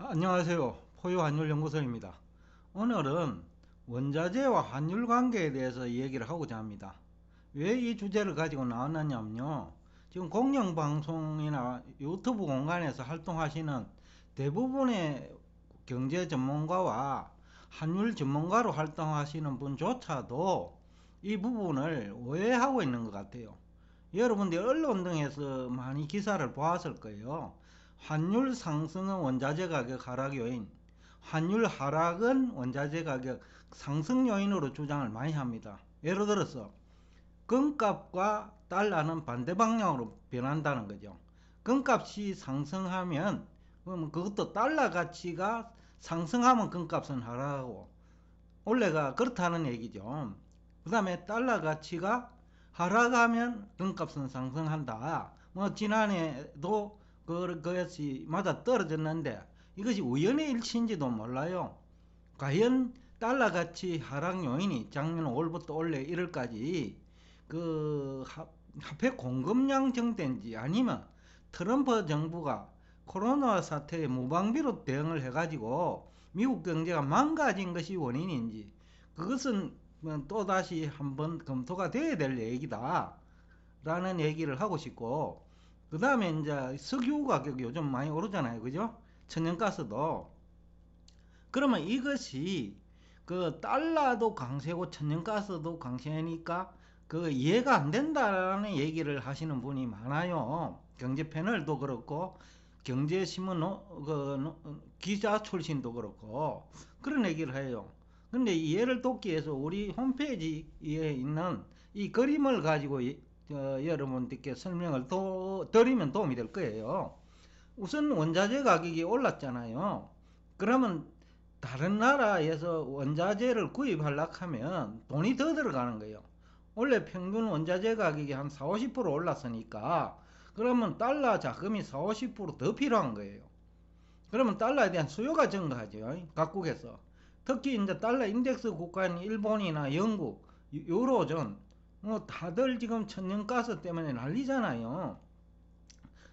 안녕하세요. 포유환율연구소입니다. 오늘은 원자재와 환율 관계에 대해서 얘기를 하고자 합니다. 왜 이 주제를 가지고 나왔느냐면요. 지금 공영방송이나 유튜브 공간에서 활동하시는 대부분의 경제 전문가와 환율 전문가로 활동하시는 분조차도 이 부분을 오해하고 있는 것 같아요. 여러분들 언론 등에서 많이 기사를 보았을 거예요. 환율 상승은 원자재 가격 하락 요인, 환율 하락은 원자재 가격 상승 요인으로 주장을 많이 합니다. 예를 들어서 금값과 달러는 반대 방향으로 변한다는 거죠. 금값이 상승하면 그럼 그것도 달러 가치가 상승하면 금값은 하락하고 원래가 그렇다는 얘기죠. 그 다음에 달러 가치가 하락하면 금값은 상승한다. 뭐 지난해도 그것이 맞아 떨어졌는데 이것이 우연의 일치인지도 몰라요. 과연 달러 가치 하락 요인이 작년 5월부터 올해 1월까지 그 화폐 공급량 정대인지 아니면 트럼프 정부가 코로나 사태에 무방비로 대응을 해가지고 미국 경제가 망가진 것이 원인인지 그것은 또다시 한번 검토가 돼야 될 얘기다 라는 얘기를 하고 싶고, 그 다음에 이제 석유 가격이 요즘 많이 오르잖아요. 그죠? 천연가스도. 그러면 이것이 그 달러도 강세고 천연가스도 강세니까 그 이해가 안 된다라는 얘기를 하시는 분이 많아요. 경제 패널도 그렇고 경제신문 기자 출신도 그렇고 그런 얘기를 해요. 근데 이해를 돕기 위해서 우리 홈페이지에 있는 이 그림을 가지고 여러분들께 설명을 드리면 도움이 될 거예요. 우선 원자재 가격이 올랐잖아요. 그러면 다른 나라에서 원자재를 구입하려고 하면 돈이 더 들어가는 거예요. 원래 평균 원자재 가격이 한 4, 50% 올랐으니까 그러면 달러 자금이 4, 50%더 필요한 거예요. 그러면 달러에 대한 수요가 증가하죠. 각국에서. 특히 이제 달러 인덱스 국가인 일본이나 영국, 유로존, 뭐 다들 지금 천연가스 때문에 난리잖아요.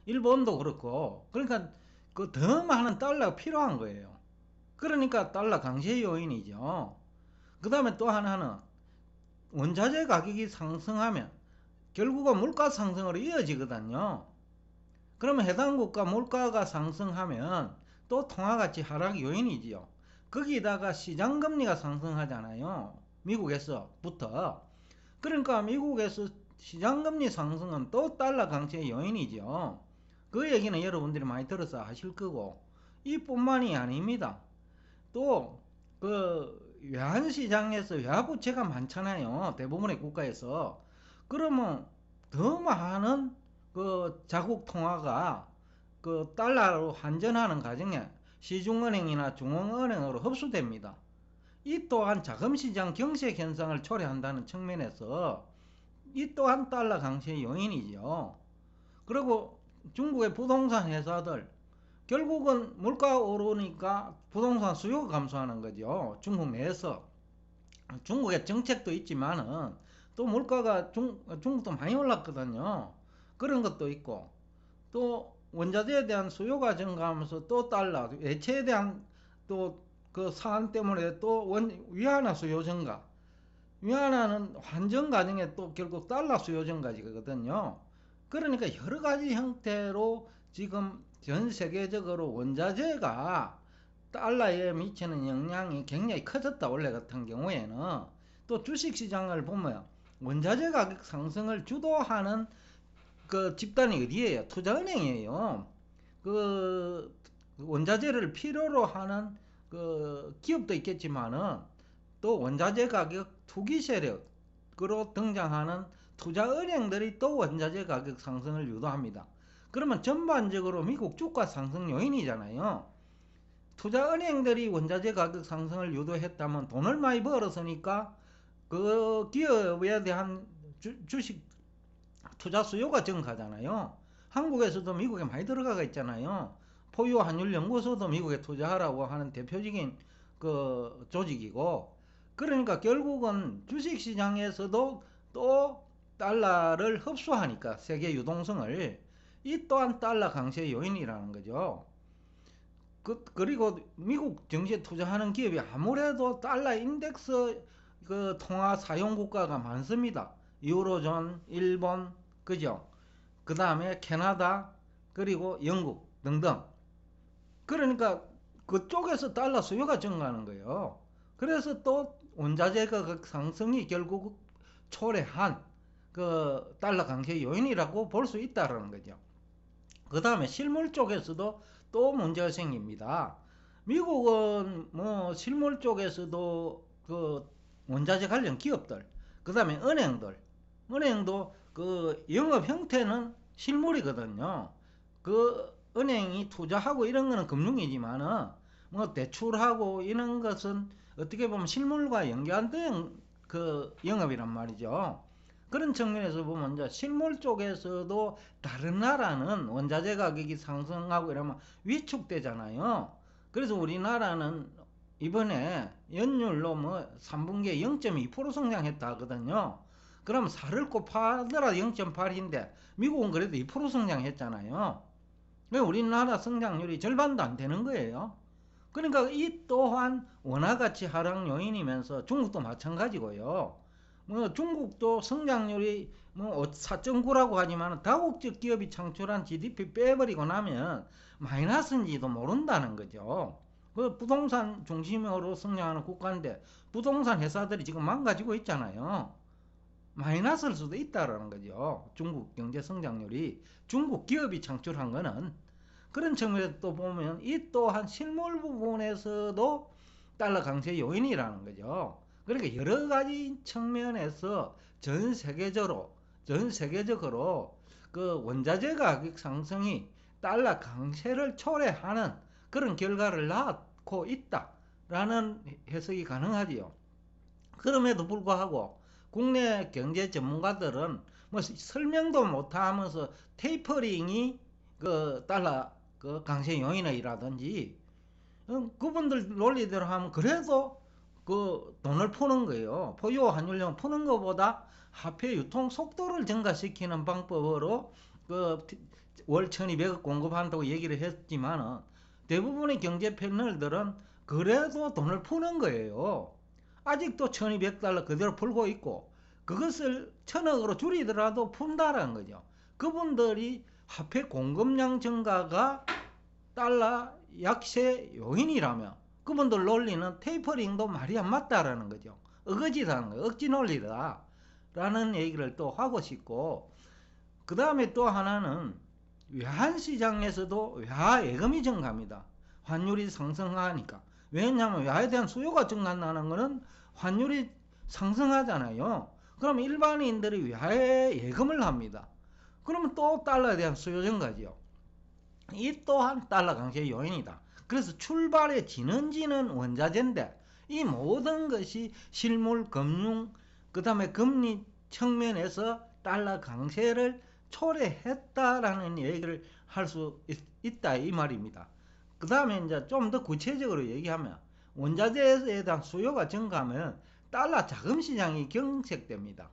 일본도 그렇고. 그러니까 그 더 많은 달러가 필요한 거예요. 그러니까 달러 강세 요인이죠. 그 다음에 또 하나는 원자재 가격이 상승하면 결국은 물가 상승으로 이어지거든요. 그러면 해당 국가 물가가 상승하면 또 통화가치 하락 요인이지요. 거기다가 시장금리가 상승하잖아요. 미국에서부터. 그러니까 미국에서 시장금리 상승은 또 달러 강세 요인이죠. 그 얘기는 여러분들이 많이 들어서 하실 거고 이뿐만이 아닙니다. 또 그 외환시장에서 외화부채가 많잖아요. 대부분의 국가에서. 그러면 더 많은 그 자국 통화가 그 달러로 환전하는 과정에 시중은행이나 중앙은행으로 흡수됩니다. 이 또한 자금시장 경색 현상을 초래한다는 측면에서 이 또한 달러 강세 요인이죠. 그리고 중국의 부동산 회사들 결국은 물가 오르니까 부동산 수요가 감소하는 거죠. 중국 내에서. 중국의 정책도 있지만은 또 물가가 중국도 많이 올랐거든요. 그런 것도 있고 또 원자재에 대한 수요가 증가하면서 또 달러 외채에 대한 또 그 사안 때문에 또 위안화 수요 증가, 위안화는 환전 과정에 또 결국 달러 수요 증가지거든요. 그러니까 여러 가지 형태로 지금 전 세계적으로 원자재가 달러에 미치는 영향이 굉장히 커졌다. 원래 같은 경우에는 또 주식시장을 보면 원자재 가격 상승을 주도하는 그 집단이 어디예요? 투자은행이에요. 그 원자재를 필요로 하는 그 기업도 있겠지만은 또 원자재 가격 투기 세력으로 등장하는 투자은행들이 또 원자재 가격 상승을 유도합니다. 그러면 전반적으로 미국 주가 상승 요인이잖아요. 투자은행들이 원자재 가격 상승을 유도했다면 돈을 많이 벌었으니까 그 기업에 대한 주식 투자 수요가 증가하잖아요. 한국에서도 미국에 많이 들어가 있잖아요. 포유 환율 연구소도 미국에 투자하라고 하는 대표적인 그 조직이고, 그러니까 결국은 주식 시장에서도 또 달러를 흡수하니까 세계 유동성을 이 또한 달러 강세 요인이라는 거죠. 그리고 미국 증시에 투자하는 기업이 아무래도 달러 인덱스 그 통화 사용 국가가 많습니다. 유로존, 일본, 그죠? 그 다음에 캐나다, 그리고 영국 등등. 그러니까 그쪽에서 달러 수요가 증가하는 거예요. 그래서 또 원자재 가격 상승이 결국 초래한 그 달러 강세 요인이라고 볼 수 있다는 거죠. 그 다음에 실물 쪽에서도 또 문제가 생깁니다. 미국은 뭐 실물 쪽에서도 그 원자재 관련 기업들, 그 다음에 은행도 그 영업 형태는 실물이거든요. 그 은행이 투자하고 이런 거는 금융이지만은 뭐 대출하고 이런 것은 어떻게 보면 실물과 연관된 그 영업이란 말이죠. 그런 측면에서 보면 이제 실물 쪽에서도 다른 나라는 원자재 가격이 상승하고 이러면 위축되잖아요. 그래서 우리나라는 이번에 연율로 뭐 3분기에 0.2% 성장했다 하거든요. 그럼 4를 곱하더라도 0.8인데 미국은 그래도 2% 성장했잖아요. 왜 우리나라 성장률이 절반도 안 되는 거예요? 그러니까 이 또한 원화가치 하락 요인이면서 중국도 마찬가지고요. 뭐 중국도 성장률이 뭐 4.9라고 하지만 다국적 기업이 창출한 GDP 빼버리고 나면 마이너스인지도 모른다는 거죠. 그 부동산 중심으로 성장하는 국가인데 부동산 회사들이 지금 망가지고 있잖아요. 마이너스일 수도 있다라는 거죠. 중국 경제 성장률이 중국 기업이 창출한 거는 그런 측면에서 또 보면 이 또한 실물 부분에서도 달러 강세 요인이라는 거죠. 그러니까 여러 가지 측면에서 전 세계적으로 그 원자재 가격 상승이 달러 강세를 초래하는 그런 결과를 낳고 있다라는 해석이 가능하지요. 그럼에도 불구하고 국내 경제 전문가들은 뭐 설명도 못하면서 테이퍼링이 그 달러 그 강세 요인이라든지 그분들 논리대로 하면 그래도 그 돈을 푸는 거예요. 포유 환율령 푸는 것보다 화폐 유통 속도를 증가시키는 방법으로 그 월 1200억 공급한다고 얘기를 했지만 대부분의 경제 패널들은 그래도 돈을 푸는 거예요. 아직도 1200달러 그대로 풀고 있고 그것을 1000억으로 줄이더라도 푼다라는 거죠. 그분들이 화폐 공급량 증가가 달러 약세 요인이라면 그분들 논리는 테이퍼링도 말이 안 맞다라는 거죠. 어거지다는 거예요. 억지 논리다 라는 얘기를 또 하고 싶고, 그 다음에 또 하나는 외환시장에서도 외화 예금이 증가합니다. 환율이 상승하니까. 왜냐하면 외화에 대한 수요가 증가한다는 것은 환율이 상승하잖아요. 그럼 일반인들이 외화에 예금을 합니다. 그러면 또 달러에 대한 수요 증가죠. 이 또한 달러 강세 요인이다. 그래서 출발의 지는 원자재인데 이 모든 것이 실물, 금융, 그 다음에 금리 측면에서 달러 강세를 초래했다라는 얘기를 할 수 있다 이 말입니다. 그 다음에 이제 좀 더 구체적으로 얘기하면 원자재에 대한 수요가 증가하면 달러 자금 시장이 경색됩니다.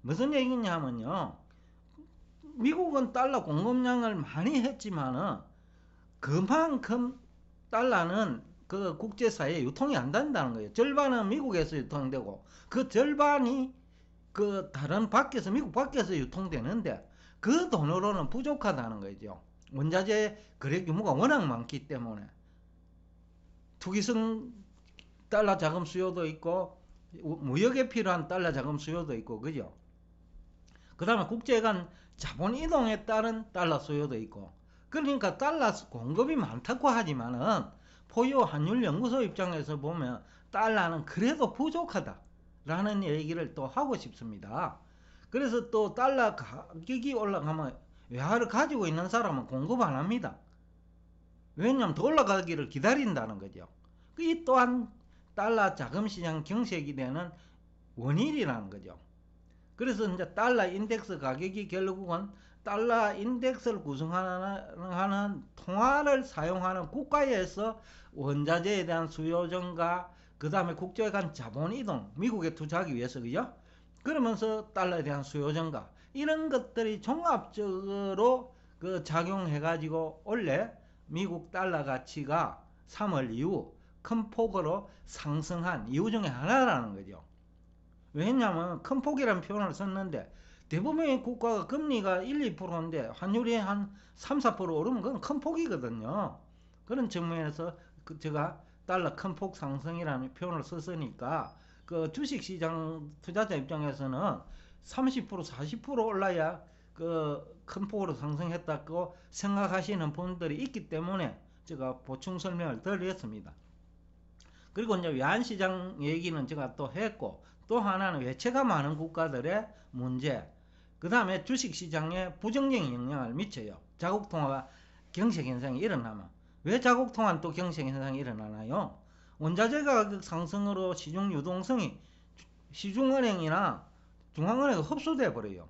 무슨 얘기냐면요. 미국은 달러 공급량을 많이 했지만은 그만큼 달러는 그 국제사회에 유통이 안 된다는 거예요. 절반은 미국에서 유통되고 그 절반이 그 다른 밖에서 미국 밖에서 유통되는데 그 돈으로는 부족하다는 거죠. 원자재 거래 규모가 워낙 많기 때문에 투기성 달러 자금 수요도 있고 무역에 필요한 달러 자금 수요도 있고 그죠. 그 다음에 국제 간 자본 이동에 따른 달러 수요도 있고 그러니까 달러 공급이 많다고 하지만은 포유 환율 연구소 입장에서 보면 달러는 그래도 부족하다라는 얘기를 또 하고 싶습니다. 그래서 또 달러 가격이 올라가면 외화를 가지고 있는 사람은 공급 안 합니다. 왜냐하면 더 올라가기를 기다린다는 거죠. 이 또한 달러 자금시장 경색이 되는 원인이라는 거죠. 그래서 이제 달러 인덱스 가격이 결국은 달러 인덱스를 구성하는 통화를 사용하는 국가에서 원자재에 대한 수요 증가, 그 다음에 국제 간 자본 이동, 미국에 투자하기 위해서 그죠? 그러면서 달러에 대한 수요 증가 이런 것들이 종합적으로 그 작용해가지고 원래 미국 달러 가치가 3월 이후 큰 폭으로 상승한 이유 중에 하나라는 거죠. 왜냐하면 큰 폭이라는 표현을 썼는데 대부분의 국가가 금리가 1, 2%인데 환율이 한 3, 4% 오르면 그건 큰 폭이거든요. 그런 측면에서 제가 달러 큰 폭 상승이라는 표현을 썼으니까 그 주식시장 투자자 입장에서는 30% 40% 올라야 그 큰 폭으로 상승했다고 생각하시는 분들이 있기 때문에 제가 보충 설명을 드렸습니다. 그리고 이제 외환시장 얘기는 제가 또 했고, 또 하나는 외채가 많은 국가들의 문제, 그 다음에 주식시장에 부정적인 영향을 미쳐요. 자국통화가 경색 현상이 일어나면. 왜 자국통화는 또 경색 현상이 일어나나요? 원자재 가격 상승으로 시중 유동성이 시중은행이나 중앙은행에 흡수돼 버려요.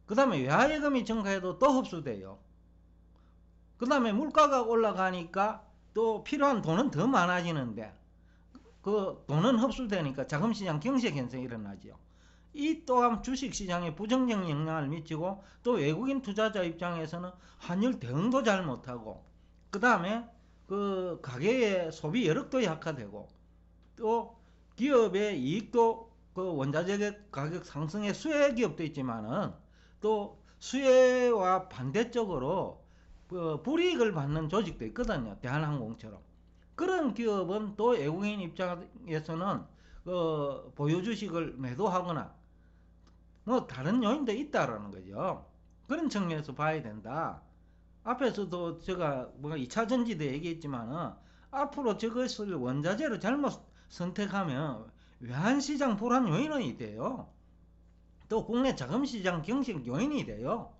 그 다음에 외화예금이 증가해도 또 흡수돼요. 그 다음에 물가가 올라가니까 또 필요한 돈은 더 많아지는데 그 돈은 흡수되니까 자금시장 경색 현상이 일어나죠. 이 또한 주식시장에 부정적 영향을 미치고 또 외국인 투자자 입장에서는 환율 대응도 잘 못하고 그 다음에 그 가계의 소비 여력도 약화되고 또 기업의 이익도 그 원자재 가격 상승의 수혜 기업도 있지만은 또 수혜와 반대적으로 그 불이익을 받는 조직도 있거든요. 대한항공처럼. 그런 기업은 또 외국인 입장에서는 그 보유 주식을 매도하거나 뭐 다른 요인도 있다라는 거죠. 그런 측면에서 봐야 된다. 앞에서도 제가 뭔가 2차 전지도 얘기했지만은 앞으로 저것을 원자재로 잘못 선택하면 외환시장 불안 요인이 돼요. 또 국내 자금시장 경색 요인이 돼요.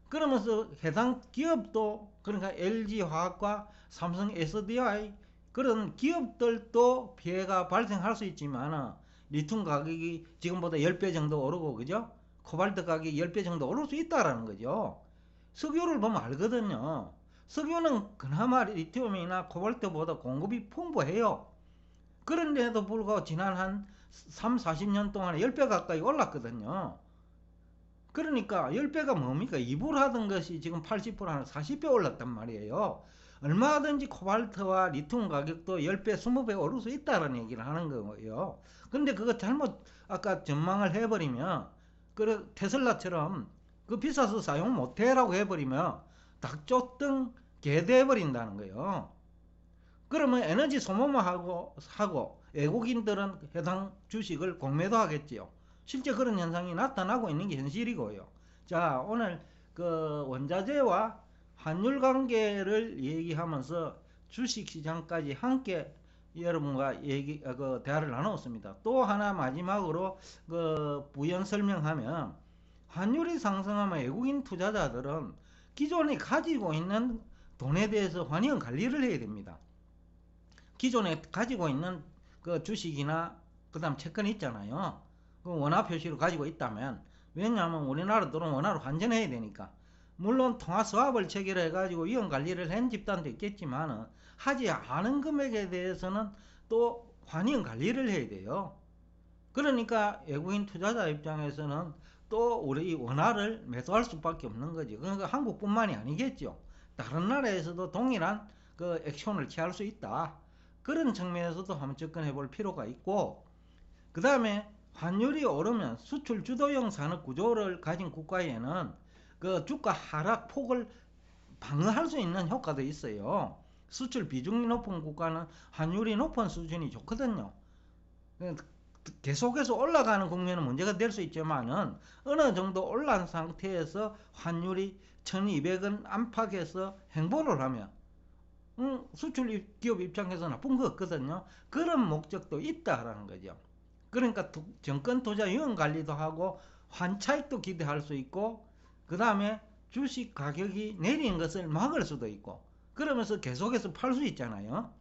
그러면서 해당 기업도 그러니까 LG화학과 삼성 SDI 그런 기업들도 피해가 발생할 수 있지만 리튬 가격이 지금보다 10배 정도 오르고 그죠? 코발트 가격이 10배 정도 오를 수 있다라는 거죠. 석유를 보면 알거든요. 석유는 그나마 리튬이나 코발트보다 공급이 풍부해요. 그런데도 불구하고 지난 한 3, 40년 동안에 10배 가까이 올랐거든요. 그러니까 10배가 뭡니까? 2불 하던 것이 지금 80%한 40배 올랐단 말이에요. 얼마든지 코발트와 리튬 가격도 10배, 20배 오를 수 있다는 얘기를 하는 거예요. 근데 그거 잘못 아까 전망을 해버리면 그 테슬라처럼 그 비싸서 사용 못해라고 해버리면 닭쫓등 개돼버린다는 거예요. 그러면 에너지 소모만 하고 외국인들은 해당 주식을 공매도 하겠지요. 실제 그런 현상이 나타나고 있는 게 현실이고요. 자, 오늘 그 원자재와 환율 관계를 얘기하면서 주식시장까지 함께 여러분과 대화를 나누었습니다. 또 하나 마지막으로 그 부연 설명하면 환율이 상승하면 외국인 투자자들은 기존에 가지고 있는 돈에 대해서 환영 관리를 해야 됩니다. 기존에 가지고 있는 그 주식이나 그 다음 채권이 있잖아요. 그 원화 표시로 가지고 있다면 왜냐하면 우리나라 돈은 원화로 환전해야 되니까 물론 통화 스왑을 체결해 가지고 위험 관리를 한 집단도 있겠지만 하지 않은 금액에 대해서는 또 환영 관리를 해야 돼요. 그러니까 외국인 투자자 입장에서는 또 우리 원화를 매수할 수밖에 없는 거죠. 그러니까 한국뿐만이 아니겠죠. 다른 나라에서도 동일한 그 액션을 취할 수 있다. 그런 측면에서도 한번 접근해 볼 필요가 있고 그 다음에 환율이 오르면 수출 주도형 산업 구조를 가진 국가에는 그 주가 하락 폭을 방어할 수 있는 효과도 있어요. 수출 비중이 높은 국가는 환율이 높은 수준이 좋거든요. 계속해서 올라가는 국면은 문제가 될 수 있지만은 어느 정도 올라간 상태에서 환율이 1200원 안팎에서 행보를 하면 수출 기업 입장에서 나쁜 거 없거든요. 그런 목적도 있다라는 거죠. 그러니까 정권 투자 유형 관리도 하고 환차익도 기대할 수 있고 그 다음에 주식 가격이 내리는 것을 막을 수도 있고 그러면서 계속해서 팔 수 있잖아요.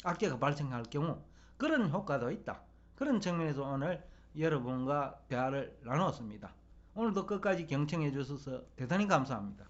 악재가 발생할 경우 그런 효과도 있다. 그런 측면에서 오늘 여러분과 대화를 나누었습니다. 오늘도 끝까지 경청해 주셔서 대단히 감사합니다.